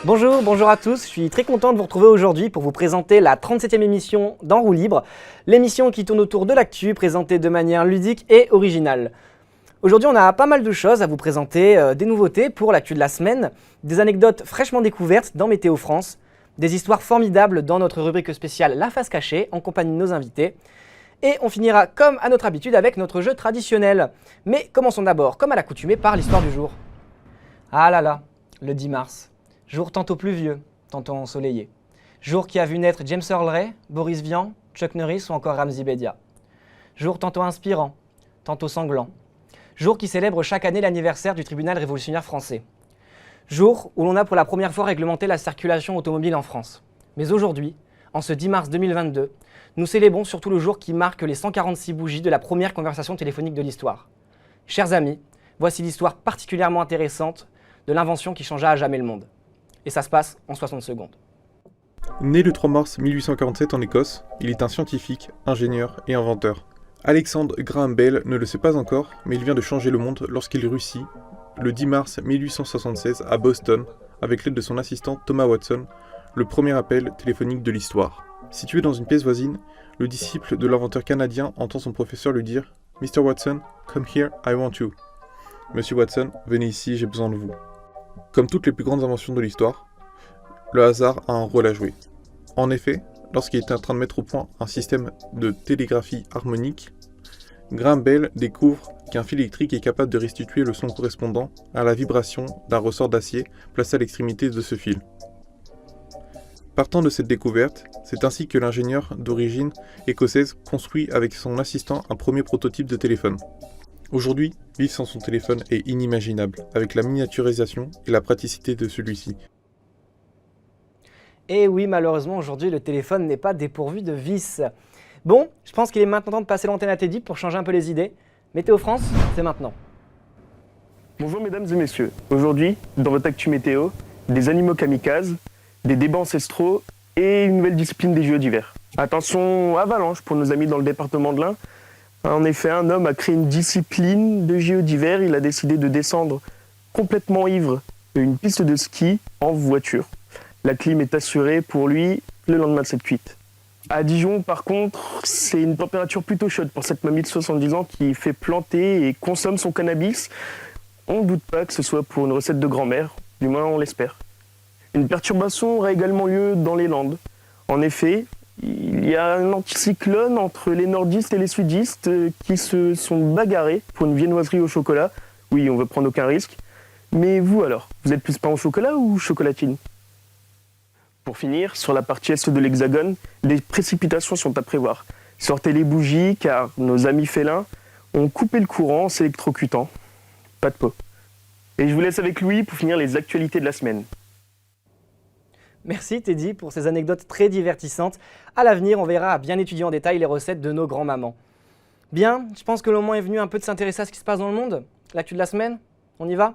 Bonjour à tous, je suis très content de vous retrouver aujourd'hui pour vous présenter la 37e émission d'En roue libre, l'émission qui tourne autour de l'actu présentée de manière ludique et originale. Aujourd'hui, on a pas mal de choses à vous présenter, des nouveautés pour l'actu de la semaine, des anecdotes fraîchement découvertes dans Météo France, des histoires formidables dans notre rubrique spéciale La Face Cachée en compagnie de nos invités. Et on finira comme à notre habitude avec notre jeu traditionnel. Mais commençons d'abord, comme à l'accoutumée, par l'histoire du jour. Ah là là, le 10 mars. Jour tantôt pluvieux, tantôt ensoleillé. Jour qui a vu naître James Earl Ray, Boris Vian, Chuck Norris ou encore Ramzi Bedia. Jour tantôt inspirant, tantôt sanglant. Jour qui célèbre chaque année l'anniversaire du tribunal révolutionnaire français. Jour où l'on a pour la première fois réglementé la circulation automobile en France. Mais aujourd'hui, en ce 10 mars 2022, nous célébrons surtout le jour qui marque les 146 bougies de la première conversation téléphonique de l'histoire. Chers amis, voici l'histoire particulièrement intéressante de l'invention qui changea à jamais le monde. Et ça se passe en 60 secondes. Né le 3 mars 1847 en Écosse, il est un scientifique, ingénieur et inventeur. Alexander Graham Bell ne le sait pas encore, mais il vient de changer le monde lorsqu'il réussit, le 10 mars 1876 à Boston, avec l'aide de son assistant Thomas Watson, le premier appel téléphonique de l'histoire. Situé dans une pièce voisine, le disciple de l'inventeur canadien entend son professeur lui dire « Mr. Watson, come here, I want you. » « Monsieur Watson, venez ici, j'ai besoin de vous. » Comme toutes les plus grandes inventions de l'histoire, le hasard a un rôle à jouer. En effet, lorsqu'il était en train de mettre au point un système de télégraphie harmonique, Graham Bell découvre qu'un fil électrique est capable de restituer le son correspondant à la vibration d'un ressort d'acier placé à l'extrémité de ce fil. Partant de cette découverte, c'est ainsi que l'ingénieur d'origine écossaise construit avec son assistant un premier prototype de téléphone. Aujourd'hui, vivre sans son téléphone est inimaginable, avec la miniaturisation et la praticité de celui-ci. Et oui, malheureusement, aujourd'hui, le téléphone n'est pas dépourvu de vis. Bon, je pense qu'il est maintenant temps de passer l'antenne à Teddy pour changer un peu les idées. Météo France, c'est maintenant. Bonjour mesdames et messieurs. Aujourd'hui, dans votre actu météo, des animaux kamikazes, des débats ancestraux et une nouvelle discipline des jeux d'hiver. Attention, avalanche pour nos amis dans le département de l'Ain. En effet, un homme a créé une discipline de JO d'hiver. Il a décidé de descendre complètement ivre une piste de ski en voiture. La clim est assurée pour lui le lendemain de cette cuite. À Dijon, par contre, c'est une température plutôt chaude pour cette mamie de 70 ans qui fait planter et consomme son cannabis. On ne doute pas que ce soit pour une recette de grand-mère, du moins on l'espère. Une perturbation aura également lieu dans les Landes. En effet, il y a un anticyclone entre les nordistes et les sudistes qui se sont bagarrés pour une viennoiserie au chocolat. Oui, on veut prendre aucun risque. Mais vous alors, vous êtes plus pain au chocolat ou chocolatine ? Pour finir, sur la partie est de l'Hexagone, les précipitations sont à prévoir. Sortez les bougies car nos amis félins ont coupé le courant en s'électrocutant. Pas de peau. Et je vous laisse avec Louis pour finir les actualités de la semaine. Merci Teddy pour ces anecdotes très divertissantes. À l'avenir, on verra bien étudier en détail les recettes de nos grands-mamans. Bien, je pense que le moment est venu un peu de s'intéresser à ce qui se passe dans le monde. L'actu de la semaine, on y va ?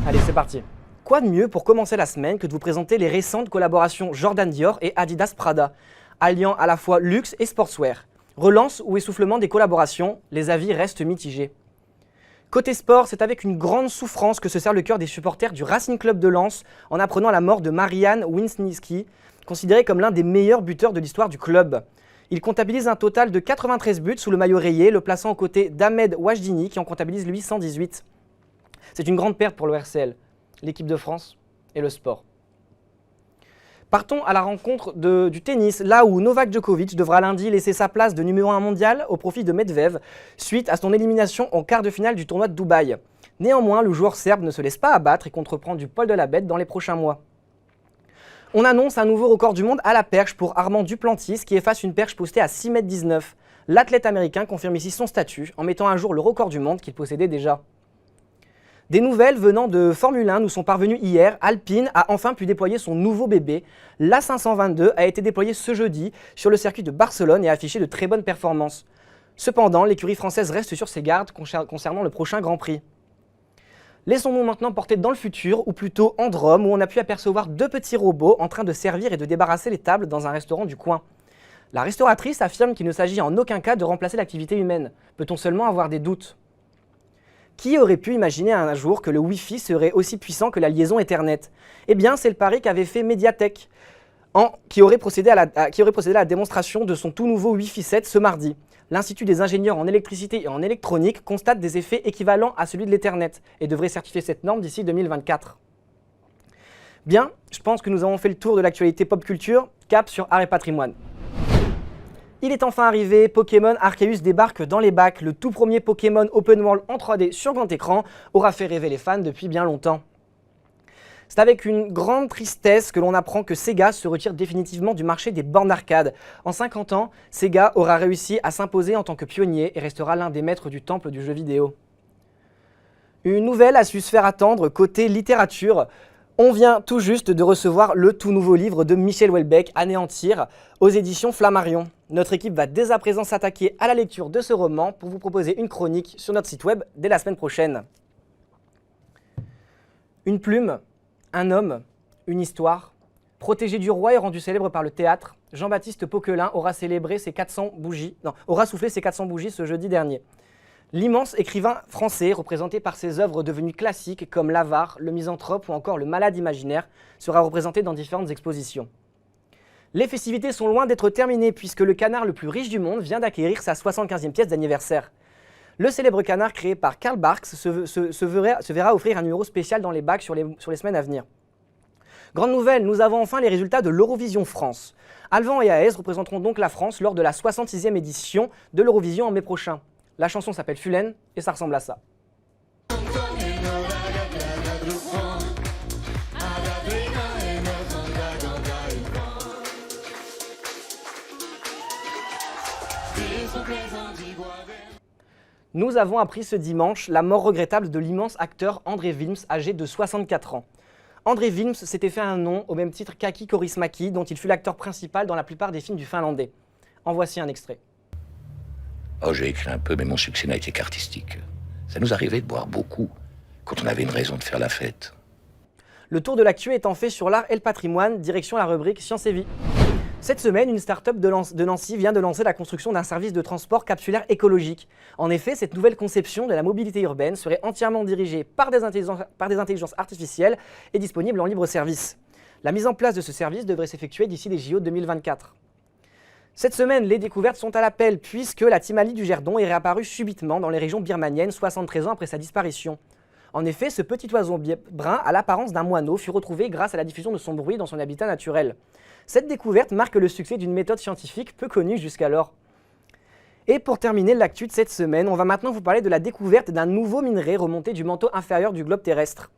Allez, c'est parti. Quoi de mieux pour commencer la semaine que de vous présenter les récentes collaborations Jordan Dior et Adidas Prada, alliant à la fois luxe et sportswear. Relance ou essoufflement des collaborations, les avis restent mitigés. Côté sport, c'est avec une grande souffrance que se serre le cœur des supporters du Racing Club de Lens en apprenant la mort de Marian Wisniewski, considéré comme l'un des meilleurs buteurs de l'histoire du club. Il comptabilise un total de 93 buts sous le maillot rayé, le plaçant aux côtés d'Ahmed Wajdini qui en comptabilise lui 118. C'est une grande perte pour le RCL, l'équipe de France et le sport. Partons à la rencontre du tennis, là où Novak Djokovic devra lundi laisser sa place de numéro 1 mondial au profit de Medvedev, suite à son élimination en quart de finale du tournoi de Dubaï. Néanmoins, le joueur serbe ne se laisse pas abattre et compte reprendre du poil de la bête dans les prochains mois. On annonce un nouveau record du monde à la perche pour Armand Duplantis qui efface une perche postée à 6,19 m. L'athlète américain confirme ici son statut en mettant à jour le record du monde qu'il possédait déjà. Des nouvelles venant de Formule 1 nous sont parvenues hier. Alpine a enfin pu déployer son nouveau bébé. L'A522 a été déployé ce jeudi sur le circuit de Barcelone et a affiché de très bonnes performances. Cependant, l'écurie française reste sur ses gardes concernant le prochain Grand Prix. Laissons-nous maintenant porter dans le futur, ou plutôt en Drôme, où on a pu apercevoir deux petits robots en train de servir et de débarrasser les tables dans un restaurant du coin. La restauratrice affirme qu'il ne s'agit en aucun cas de remplacer l'activité humaine. Peut-on seulement avoir des doutes ? Qui aurait pu imaginer un jour que le Wi-Fi serait aussi puissant que la liaison Ethernet? Eh bien, c'est le pari qu'avait fait Mediatek, qui aurait procédé à la démonstration de son tout nouveau Wi-Fi 7 ce mardi. L'Institut des ingénieurs en électricité et en électronique constate des effets équivalents à celui de l'Ethernet et devrait certifier cette norme d'ici 2024. Bien, je pense que nous avons fait le tour de l'actualité pop culture, cap sur art et patrimoine. Il est enfin arrivé, Pokémon Arceus débarque dans les bacs. Le tout premier Pokémon Open World en 3D sur grand écran aura fait rêver les fans depuis bien longtemps. C'est avec une grande tristesse que l'on apprend que Sega se retire définitivement du marché des bornes arcade. En 50 ans, Sega aura réussi à s'imposer en tant que pionnier et restera l'un des maîtres du temple du jeu vidéo. Une nouvelle a su se faire attendre côté littérature. On vient tout juste de recevoir le tout nouveau livre de Michel Houellebecq, Anéantir, aux éditions Flammarion. Notre équipe va dès à présent s'attaquer à la lecture de ce roman pour vous proposer une chronique sur notre site web dès la semaine prochaine. Une plume, un homme, une histoire. Protégé du roi et rendu célèbre par le théâtre, Jean-Baptiste Poquelin aura soufflé ses 400 bougies ce jeudi dernier. L'immense écrivain français, représenté par ses œuvres devenues classiques comme L'Avare, Le Misanthrope ou encore Le Malade imaginaire, sera représenté dans différentes expositions. Les festivités sont loin d'être terminées puisque le canard le plus riche du monde vient d'acquérir sa 75e pièce d'anniversaire. Le célèbre canard créé par Karl Barks se verra offrir un numéro spécial dans les bacs sur les semaines à venir. Grande nouvelle, nous avons enfin les résultats de l'Eurovision France. Alban et Aez représenteront donc la France lors de la 66e édition de l'Eurovision en mai prochain. La chanson s'appelle Fulen et ça ressemble à ça. Nous avons appris ce dimanche la mort regrettable de l'immense acteur André Wilms, âgé de 64 ans. André Wilms s'était fait un nom au même titre qu'Aki Kaurismäki, dont il fut l'acteur principal dans la plupart des films du finlandais. En voici un extrait. Oh, j'ai écrit un peu, mais mon succès n'a été qu'artistique. Ça nous arrivait de boire beaucoup, quand on avait une raison de faire la fête. Le tour de l'actu étant fait sur l'art et le patrimoine, direction la rubrique Science et Vie. Cette semaine, une start-up de Nancy vient de lancer la construction d'un service de transport capsulaire écologique. En effet, cette nouvelle conception de la mobilité urbaine serait entièrement dirigée par des intelligences artificielles et disponible en libre service. La mise en place de ce service devrait s'effectuer d'ici les JO 2024. Cette semaine, les découvertes sont à l'appel puisque la Timali du Gerdon est réapparue subitement dans les régions birmaniennes 73 ans après sa disparition. En effet, ce petit oiseau brun à l'apparence d'un moineau fut retrouvé grâce à la diffusion de son bruit dans son habitat naturel. Cette découverte marque le succès d'une méthode scientifique peu connue jusqu'alors. Et pour terminer l'actu de cette semaine, on va maintenant vous parler de la découverte d'un nouveau minerai remonté du manteau inférieur du globe terrestre,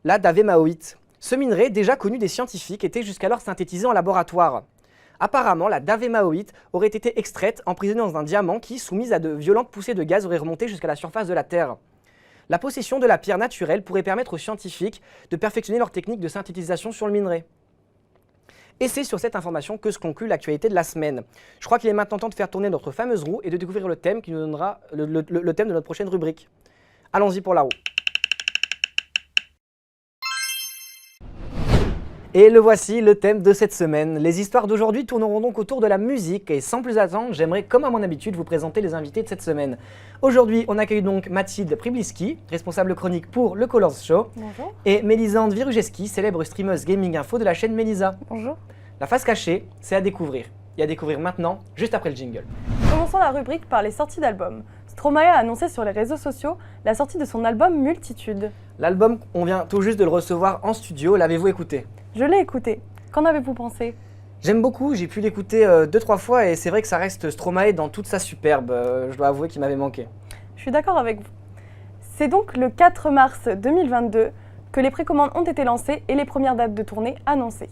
la davemaoïte. Ce minerai, déjà connu des scientifiques, était jusqu'alors synthétisé en laboratoire. Apparemment, la davemaoïte aurait été extraite, emprisonnée dans un diamant qui, soumise à de violentes poussées de gaz, aurait remonté jusqu'à la surface de la Terre. La possession de la pierre naturelle pourrait permettre aux scientifiques de perfectionner leur technique de synthétisation sur le minerai. Et c'est sur cette information que se conclut l'actualité de la semaine. Je crois qu'il est maintenant temps de faire tourner notre fameuse roue et de découvrir le thème qui nous donnera le thème de notre prochaine rubrique. Allons-y pour la roue. Et le voici, le thème de cette semaine. Les histoires d'aujourd'hui tourneront donc autour de la musique et sans plus attendre, j'aimerais comme à mon habitude vous présenter les invités de cette semaine. Aujourd'hui, on accueille donc Mathilde Pribliski, responsable chronique pour le Colors Show. Bonjour. Et Mélisande Virujeski, célèbre streameuse gaming info de la chaîne Mélisa. Bonjour. La face cachée, c'est à découvrir. Et à découvrir maintenant, juste après le jingle. Commençons la rubrique par les sorties d'albums. Stromae a annoncé sur les réseaux sociaux la sortie de son album Multitude. L'album, on vient tout juste de le recevoir en studio, l'avez-vous écouté ? Je l'ai écouté. Qu'en avez-vous pensé ? J'aime beaucoup, j'ai pu l'écouter 2-3 fois et c'est vrai que ça reste Stromae dans toute sa superbe. Je dois avouer qu'il m'avait manqué. Je suis d'accord avec vous. C'est donc le 4 mars 2022 que les précommandes ont été lancées et les premières dates de tournée annoncées.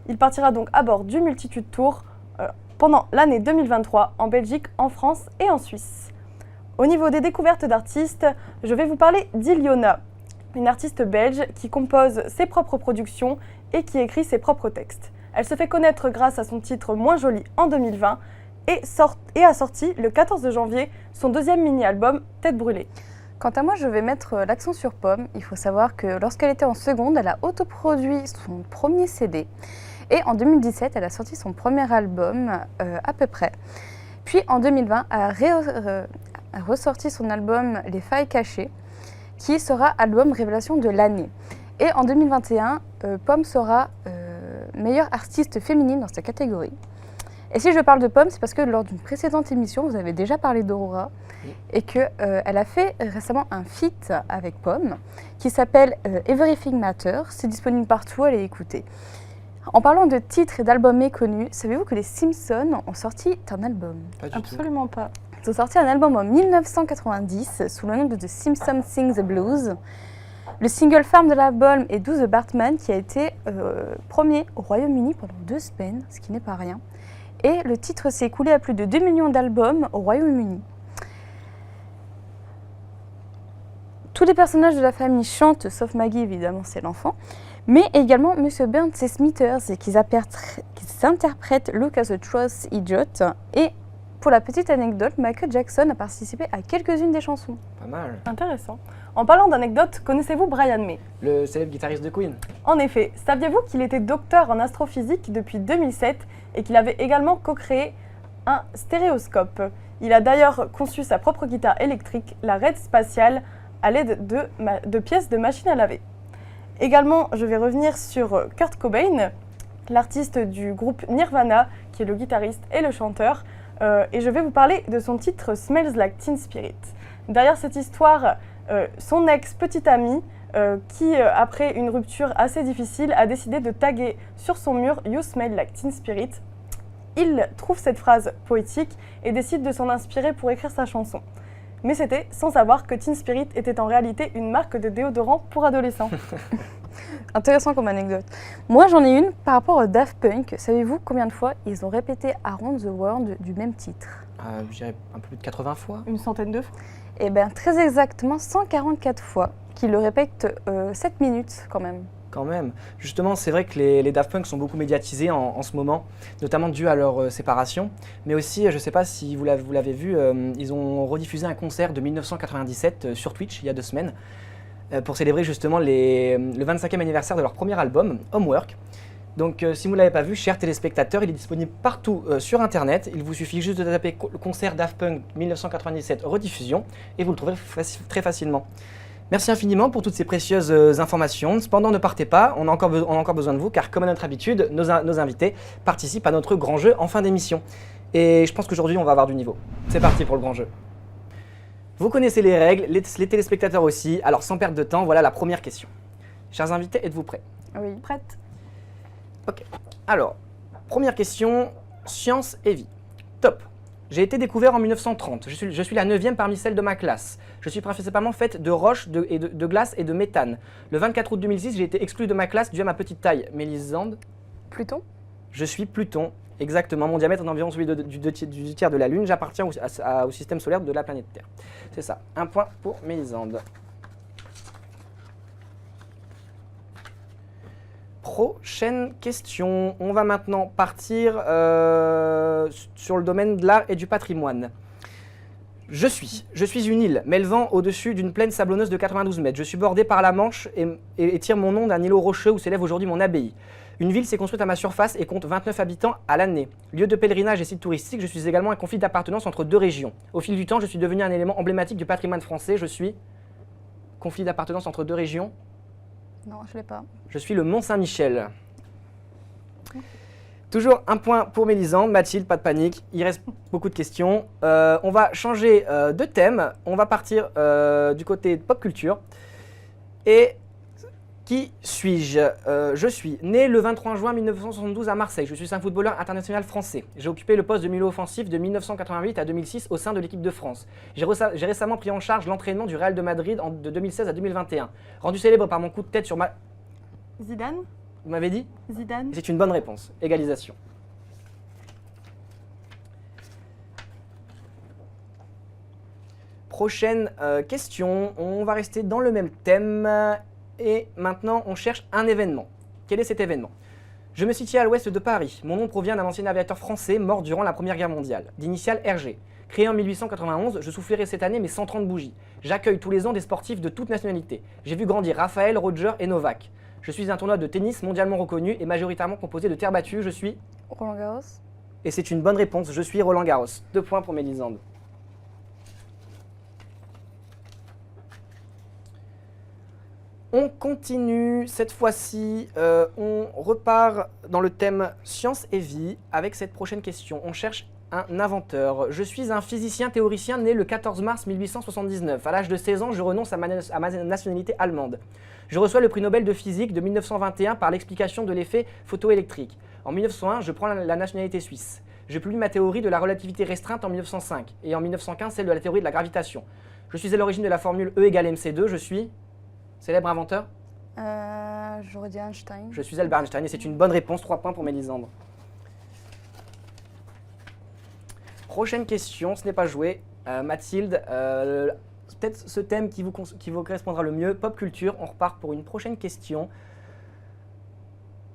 Il partira donc à bord du Multitude Tour pendant l'année 2023 en Belgique, en France et en Suisse. Au niveau des découvertes d'artistes, je vais vous parler d'Iliona, une artiste belge qui compose ses propres productions et qui écrit ses propres textes. Elle se fait connaître grâce à son titre Moins Jolie en 2020 et a sorti le 14 janvier son deuxième mini-album Tête brûlée. Quant à moi, je vais mettre l'accent sur Pomme. Il faut savoir que lorsqu'elle était en seconde, elle a autoproduit son premier CD. Et en 2017, elle a sorti son premier album, à peu près. Puis en 2020, a ressorti son album Les Failles Cachées, qui sera album révélation de l'année. Et en 2021, Pomme sera meilleure artiste féminine dans sa catégorie. Et si je parle de Pomme, c'est parce que lors d'une précédente émission, vous avez déjà parlé d'Aurora et qu'elle a fait récemment un feat avec Pomme qui s'appelle Everything Matters. C'est disponible partout, allez écouter. En parlant de titres et d'albums méconnus, savez-vous que les Simpsons ont sorti un album? Pas du tout. Absolument pas. Ils ont sorti un album en 1990 sous le nom de The Simpsons Sing the Blues. Le single phare de l'album est Do the Bartman qui a été premier au Royaume-Uni pendant 2 semaines, ce qui n'est pas rien. Et le titre s'est écoulé à plus de 2 millions d'albums au Royaume-Uni. Tous les personnages de la famille chantent, sauf Maggie évidemment, c'est l'enfant, mais également Monsieur Burns et Smithers qui interprètent Look at the Truth Idiot. Et pour la petite anecdote, Michael Jackson a participé à quelques-unes des chansons. Pas mal. Intéressant. En parlant d'anecdotes, connaissez-vous Brian May? Le célèbre guitariste de Queen. En effet, saviez-vous qu'il était docteur en astrophysique depuis 2007 et qu'il avait également co-créé un stéréoscope? Il a d'ailleurs conçu sa propre guitare électrique, la Red Spatiale, à l'aide de pièces de machines à laver. Également, je vais revenir sur Kurt Cobain, l'artiste du groupe Nirvana, qui est le guitariste et le chanteur, et je vais vous parler de son titre Smells Like Teen Spirit. Derrière cette histoire, son ex-petite amie, qui, après une rupture assez difficile, a décidé de taguer sur son mur You Smell Like Teen Spirit. Il trouve cette phrase poétique et décide de s'en inspirer pour écrire sa chanson. Mais c'était sans savoir que Teen Spirit était en réalité une marque de déodorant pour adolescents. Intéressant comme anecdote. Moi j'en ai une par rapport au Daft Punk. Savez-vous combien de fois ils ont répété Around the World du même titre? Je dirais un peu plus de 80 fois. Une centaine de fois. Eh bien très exactement 144 fois, qu'ils le répètent 7 minutes quand même. Quand même. Justement, c'est vrai que les Daft Punk sont beaucoup médiatisés en ce moment, notamment dû à leur séparation. Mais aussi, je ne sais pas si vous l'avez vu, ils ont rediffusé un concert de 1997 sur Twitch il y a 2 semaines pour célébrer justement le 25e anniversaire de leur premier album, Homework. Donc si vous ne l'avez pas vu, chers téléspectateurs, il est disponible partout sur internet. Il vous suffit juste de taper concert Daft Punk 1997 rediffusion et vous le trouverez très facilement. Merci infiniment pour toutes ces précieuses informations. Cependant, ne partez pas, on a encore besoin de vous, car comme à notre habitude, nos invités participent à notre grand jeu en fin d'émission. Et je pense qu'aujourd'hui, on va avoir du niveau. C'est parti pour le grand jeu. Vous connaissez les règles, les téléspectateurs aussi, alors sans perdre de temps, voilà la première question. Chers invités, êtes-vous prêts? Oui. Prête? Ok. Alors, première question, science et vie. Top. J'ai été découvert en 1930. Je suis la 9e parmi celles de ma classe. Je suis principalement faite de roches, de glace et de méthane. Le 24 août 2006, j'ai été exclue de ma classe dû à ma petite taille. Mélisande? Pluton? Je suis Pluton. Exactement. Mon diamètre est environ celui du tiers de la Lune. J'appartiens au système solaire de la planète Terre. C'est ça. Un point pour Mélisande. Prochaine question. On va maintenant partir sur le domaine de l'art et du patrimoine. Je suis une île m'élevant au-dessus d'une plaine sablonneuse de 92 mètres. Je suis bordé par la Manche et tire mon nom d'un îlot rocheux où s'élève aujourd'hui mon abbaye. Une ville s'est construite à ma surface et compte 29 habitants à l'année. Lieu de pèlerinage et site touristique, je suis également un conflit d'appartenance entre 2 régions. Au fil du temps, je suis devenu un élément emblématique du patrimoine français. Je suis conflit d'appartenance entre 2 régions. Non, je l'ai pas. Je suis le Mont-Saint-Michel. Toujours un point pour Mélisande. Mathilde, pas de panique, il reste beaucoup de questions. On va changer de thème. On va partir du côté de pop culture. Et qui suis-je? Je suis né le 23 juin 1972 à Marseille. Je suis un footballeur international français. J'ai occupé le poste de milieu offensif de 1988 à 2006 au sein de l'équipe de France. J'ai récemment pris en charge l'entraînement du Real de Madrid de 2016 à 2021. Rendu célèbre par mon coup de tête sur Zidane? Vous m'avez dit? Zidane? C'est une bonne réponse. Égalisation. Prochaine question. On va rester dans le même thème. Et maintenant, on cherche un événement. Quel est cet événement? Je me situe à l'ouest de Paris. Mon nom provient d'un ancien aviateur français mort durant la Première Guerre mondiale, d'initiale RG. Créé en 1891, je soufflerai cette année mes 130 bougies. J'accueille tous les ans des sportifs de toute nationalité. J'ai vu grandir Raphaël, Roger et Novak. Je suis un tournoi de tennis mondialement reconnu et majoritairement composé de terre battue. Je suis... Roland Garros? Et c'est une bonne réponse, je suis Roland Garros. 2 points pour Mélisande. On continue, cette fois-ci, on repart dans le thème science et vie avec cette prochaine question. On cherche un inventeur. Je suis un physicien théoricien né le 14 mars 1879. À l'âge de 16 ans, je renonce à ma nationalité allemande. Je reçois le prix Nobel de physique de 1921 par l'explication de l'effet photoélectrique. En 1901, je prends la nationalité suisse. Je publie ma théorie de la relativité restreinte en 1905 et en 1915 celle de la théorie de la gravitation. Je suis à l'origine de la formule E égale mc2. Je suis célèbre inventeur. J'aurais dit Einstein. Je suis Albert Einstein et c'est une bonne réponse. 3 points pour Mélisandre. Prochaine question, ce n'est pas joué. Mathilde, peut-être ce thème qui vous correspondra le mieux, pop culture. On repart pour une prochaine question.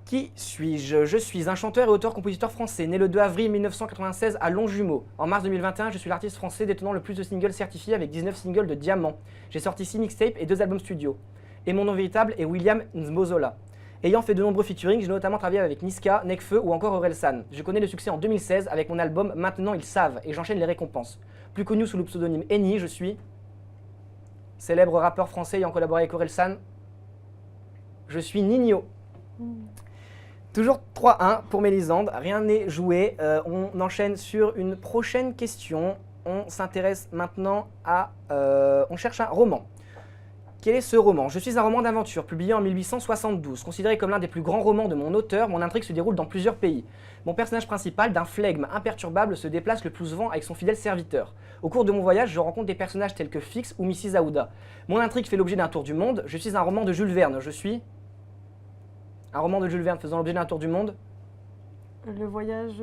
Qui suis-je? Je suis un chanteur et auteur-compositeur français, né le 2 avril 1996 à Longjumeau. En mars 2021, je suis l'artiste français détenant le plus de singles certifiés avec 19 singles de diamant. J'ai sorti 6 mixtapes et 2 albums studio. Et mon nom véritable est William Nzbozola. Ayant fait de nombreux featuring, j'ai notamment travaillé avec Niska, Nekfeu ou encore Orelsan. Je connais le succès en 2016 avec mon album Maintenant ils savent et j'enchaîne les récompenses. Plus connu sous le pseudonyme Eni, je suis célèbre rappeur français ayant collaboré avec Orelsan. Je suis Nino. Toujours 3-1 pour Mélisandre, rien n'est joué. On enchaîne sur une prochaine question. On s'intéresse maintenant à... on cherche un roman. Quel est ce roman? Je suis un roman d'aventure, publié en 1872. Considéré comme l'un des plus grands romans de mon auteur, mon intrigue se déroule dans plusieurs pays. Mon personnage principal, d'un flegme imperturbable, se déplace le plus souvent avec son fidèle serviteur. Au cours de mon voyage, je rencontre des personnages tels que Fix ou Mrs. Aouda. Mon intrigue fait l'objet d'un tour du monde. Je suis un roman de Jules Verne. Je suis... un roman de Jules Verne faisant l'objet d'un tour du monde. Le voyage...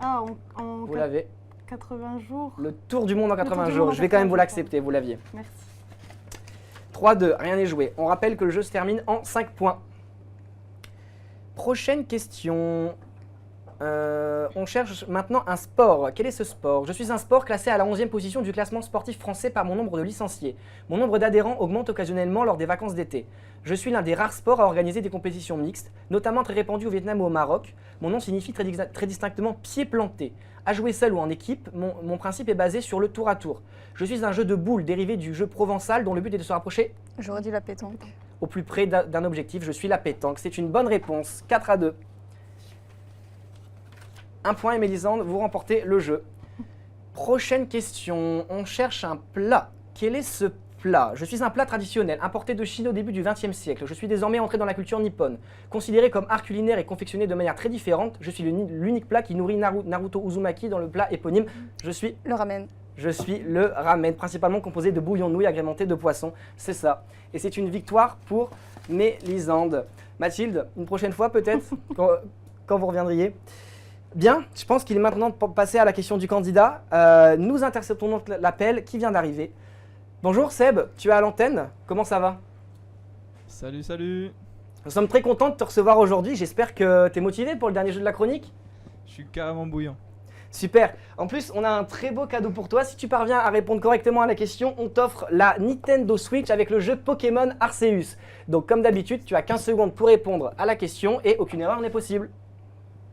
Ah, en Vous l'avez. 80 jours. Le tour du monde en Le tour 80 du jours. monde en Je vais quand même 80 vous l'accepter, vous l'aviez. Merci. 3-2, rien n'est joué. On rappelle que le jeu se termine en 5 points. Prochaine question. On cherche maintenant un sport. Quel est ce sport? Je suis un sport classé à la 11e position du classement sportif français par mon nombre de licenciés. Mon nombre d'adhérents augmente occasionnellement lors des vacances d'été. Je suis l'un des rares sports à organiser des compétitions mixtes, notamment très répandues au Vietnam ou au Maroc. Mon nom signifie très distinctement pied planté. À jouer seul ou en équipe, mon principe est basé sur le tour à tour. Je suis un jeu de boules dérivé du jeu provençal dont le but est de se rapprocher J'aurais dit la pétanque. au plus près d'un objectif. Je suis la pétanque. C'est une bonne réponse. 4-2. Un point et Mélisandre, vous remportez le jeu. Prochaine question. On cherche un plat. Quel est ce plat? Je suis un plat traditionnel, importé de Chine au début du XXe siècle. Je suis désormais entré dans la culture nippone. Considéré comme art culinaire et confectionné de manière très différente, je suis l'unique plat qui nourrit Naruto Uzumaki dans le plat éponyme. Je suis le ramen, principalement composé de bouillon de nouilles agrémenté de poisson. C'est ça. Et c'est une victoire pour Mélisandre. Mathilde, une prochaine fois peut-être, quand vous reviendriez. Bien, je pense qu'il est maintenant de passer à la question du candidat. Nous interceptons donc l'appel qui vient d'arriver. Bonjour Seb, tu es à l'antenne, comment ça va? Salut, salut. Nous sommes très contents de te recevoir aujourd'hui, j'espère que tu es motivé pour le dernier jeu de la chronique. Je suis carrément bouillant. Super, en plus on a un très beau cadeau pour toi, si tu parviens à répondre correctement à la question, on t'offre la Nintendo Switch avec le jeu Pokémon Arceus. Donc comme d'habitude, tu as 15 secondes pour répondre à la question et aucune erreur n'est possible.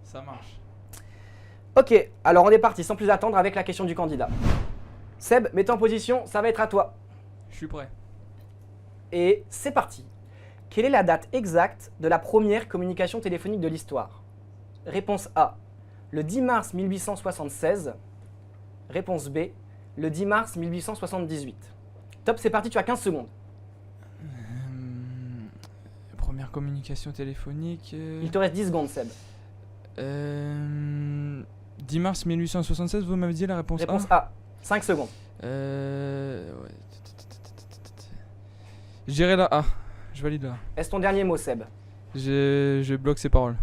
Ça marche. Ok, alors on est parti sans plus attendre avec la question du candidat. Seb, mets-toi en position, ça va être à toi. Je suis prêt. Et c'est parti. Quelle est la date exacte de la première communication téléphonique de l'histoire? Réponse A, le 10 mars 1876. Réponse B, le 10 mars 1878. Top, c'est parti, tu as 15 secondes. Première communication téléphonique. Il te reste 10 secondes, Seb. 10 mars 1876, vous m'avez dit la réponse Réponse A. A, 5 secondes. Ouais. Je dirais la A. Je valide la A. Est-ce ton dernier mot, Seb? Je bloque ces paroles.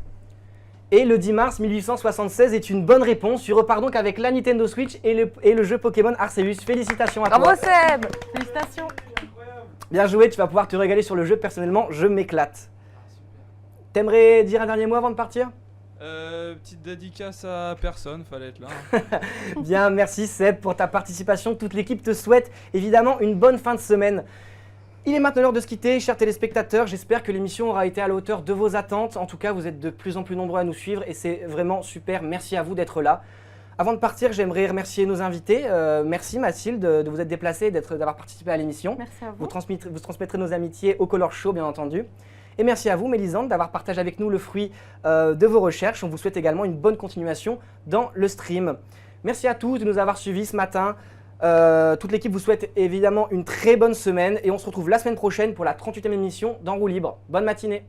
Et le 10 mars 1876 est une bonne réponse. Tu repars donc avec la Nintendo Switch et le jeu Pokémon Arceus. Félicitations à toi. Bravo Seb! Félicitations. Bien joué, tu vas pouvoir te régaler sur le jeu. Personnellement, je m'éclate. T'aimerais dire un dernier mot avant de partir? Petite dédicace à personne, fallait être là. Bien, merci Seb pour ta participation. Toute l'équipe te souhaite évidemment une bonne fin de semaine. Il est maintenant l'heure de se quitter, chers téléspectateurs. J'espère que l'émission aura été à la hauteur de vos attentes. En tout cas, vous êtes de plus en plus nombreux à nous suivre et c'est vraiment super. Merci à vous d'être là. Avant de partir, j'aimerais remercier nos invités. Merci Mathilde de vous être déplacée et d'avoir participé à l'émission. Merci à vous. Vous transmettrez nos amitiés au Color Show, bien entendu. Et merci à vous, Mélisande, d'avoir partagé avec nous le fruit de vos recherches. On vous souhaite également une bonne continuation dans le stream. Merci à tous de nous avoir suivis ce matin. Toute l'équipe vous souhaite évidemment une très bonne semaine et on se retrouve la semaine prochaine pour la 38e émission d'En roue libre. Bonne matinée.